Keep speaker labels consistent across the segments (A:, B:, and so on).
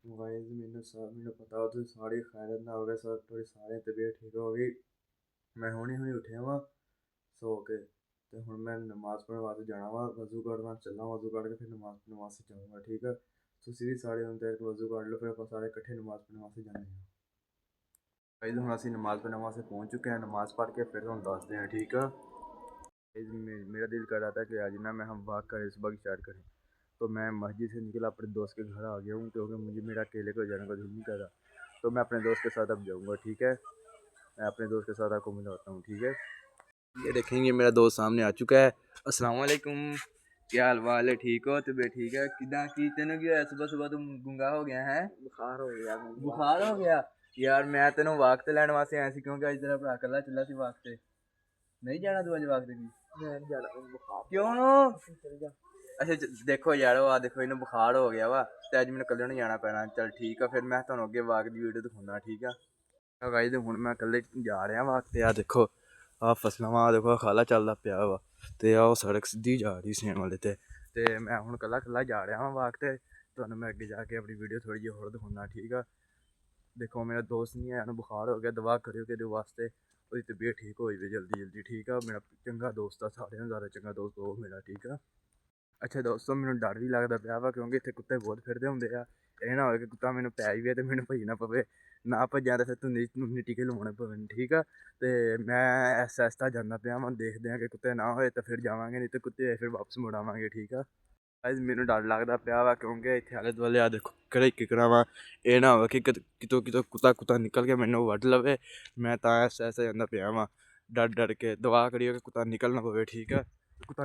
A: Guys मैनू पता तुसीं सारे खैरियत नाल हो गए सब थोड़ी सारे तबीयत ठीक हो गई। मैं हुणी हुणी उठिया वा सो के ते हुण मैं नमाज़ पढ़न वास्ते जाना वा वज़ू करना चलना वज़ू कर के फिर नमाज़ पढ़ने वास्ते जाऊँगा ठीक है। तुसीं भी सारे हुण तक वज़ू कर लो फिर आपां सारे इकट्ठे नमाज़ पढ़ने वास्ते जाने हैं। गाइस हुण असीं नमाज़ पढ़ने वास्ते पहुँच चुके हैं नमाज़ पढ़ के फिर तुहानूं दसदे हैं ठीक है। मेरा दिल कर रहा था कि आज ना मैं हम वॉक करें सुबह की सैर करें तो मैं मस्जिद से निकला अपने दोस्त के घर आ गया हूँ क्योंकि मुझे मेरा अकेले को जाने का दिल नहीं कर रहा। तो मैं अपने दोस्त के साथ अब जाऊँगा ठीक है। मैं अपने दोस्त के साथ आपको मिलाता हूँ ठीक है। ये देखेंगे मेरा दोस्त सामने आ चुका है। अस्सलाम वालेकुम, क्या हाल वाल है? ठीक हो? तबीयत ठीक है? किदा की तेन क्या होया सुबह सुबह तुम गुंगा हो गया है? बुखार हो गया। बुखार हो गया यार मैं तेन वाक ते लैन वास्ते आया सी क्योंकि अज तेरा भरा कल्ला चला सी वाक ते। नहीं जाना तू अज वाक ते? क्यों? अच्छा देखो यार आ देखो इन्हें बुखार हो गया वा तो अज मैंने कल्ले नहीं जाना पैना। चल ठीक है फिर मैं तुहानूं अगे वाक की वीडियो दिखाऊंगा ठीक है। गाइस हुण मैं कल्ले जा रहा वाक ते आ देखो आ फसलां वा देखो खाला चलदा पिया वा ते आ सड़क सीधी जा रही सेन वाले ते मैं हुण कल्ला कल्ला जा रहा वां वाक ते तुहानूं मैं अगे जाके अपनी वीडियो थोड़ी जी होर दिखाऊंगा ठीक है। देखो मेरा दोस्त नहीं है बुखार हो गया दवा करियो कि वास्ते उसकी तबीयत ठीक हो जाए जल्दी जल्दी ठीक है। मेरा चंगा दोस्त है सारे ज़्यादा चंगा दोस्त वो मेरा ठीक है। अच्छा दोस्तों मैनू डर भी लगता पिया वा क्योंकि इतने कुत्ते बहुत फिरते होंगे आ ये ना हो कि कुत्ता मैनू पै जाए तो मैनू भजना पवे ना भजा तो फिर तुंदी टीके लवाने पवन ठीक है। तो मैं ऐसा ऐसा जाना पिया वहाँ देखते हैं कि कुत्ते ना होए तो फिर जावांगे नहीं तो कुत्ते होए फिर वापस मुड़ आवांगे ठीक है। गाइस मैनू डर लगता पिया वा क्योंकि इतने आले दुआले आ देखो किकड़ा वा ये ना हो कि कितों कितों कुत्ता कुत्ता निकल के मैनू वड लवे मैं तो ऐसा ऐसा जाना पिया वा डर डर के दुआ करियो कि कुत्ता निकल ना पवे ठीक है। कुत्ता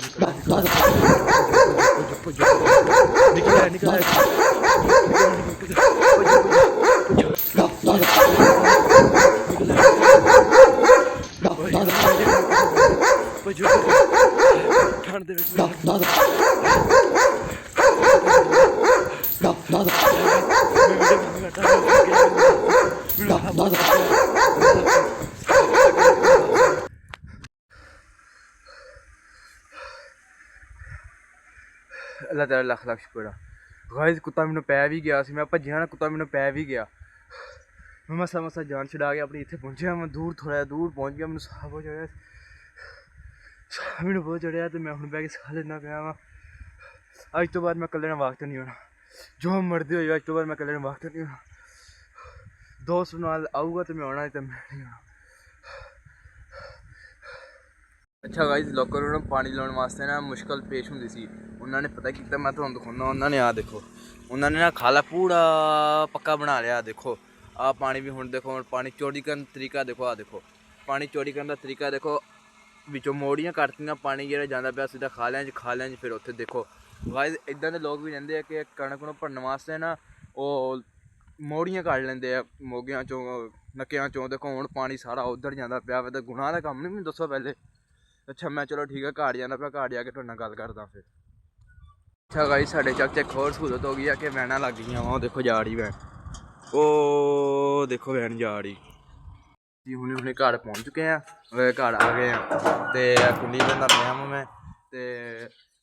A: अल्लाह तेरा लख लख शुक्र गाइस कुत्ता मैनू पै भी गया मैं भज्जिया ना कुत्ता मैनू पै भी गया। मैं मसा मसा जान छड़ा के अपनी इतने पहुंचा मैं दूर थोड़ा दूर पहुंच गया मैनू साह बहुत चढ़िया मैनू बहुत चढ़िया तो मैं हूँ बह के साह लेना पाया वा। अज तो बाद मैं कल्ले वाक ते नहीं होना जो मर्जी हो अज तो बाद मैं कल्ले वाक ते नहीं होना। दोस्त नाल आऊगा तो मैं आना तो मैं नहीं आना। अच्छा गाइस लोगों को पानी लाने वास्ते ना मुश्किल पेश होंगी सी उन्होंने पता किया मैं तुहानूं दिखाऊंगा उन्होंने आ देखो उन्होंने ना खाला पूरा पक्का बना लिया देखो आ पानी भी हुण देखो पानी चोरी करने तरीका देखो आ देखो पानी चोरी करने का तरीका देखो विचों मोड़ियां करतियां पानी जेह्ड़ा जांदा पिया सीधा खालियां च फिर उत्थे देखो गाइस इदां दे लोग भी रहिंदे कि कणक नूं भरने वास्ते ना ओह् मोड़ियां कड्ढ लैंदे आ मोगियां चों नक्कियां चों देखो हुण पानी सारा उद्धर जांदा पिया ते गुनाह दा कम्म नहीं मैनूं दस्सो पैह्ले। अच्छा मैं चलो ठीक है घर जाना पे घर जाके तुहाडे नाल गल करदा फिर। अच्छा गाइस साढ़े चक एक होर सहूलत हो गई है कि वैनां लग गई वहाँ देखो जा रही वैन ओ देखो वैन जा रही हुणे हुणे घर पहुँच चुके हैं घर आ गए हैं तो कुंडी बंदा पाया मैं तो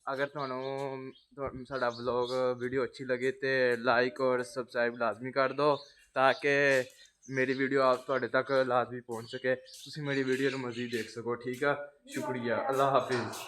A: अगर तुहानूं साडा व्लॉग वीडियो अच्छी लगे तो लाइक और सबसक्राइब लाजमी कर दो ताकि मेरी वीडियो आप तुहाडे तक लाजमी पहुँच सके तुसीं मेरी वीडियो नूं मज़ीद देख सको ठीक है। शुक्रिया अल्लाह हाफिज़।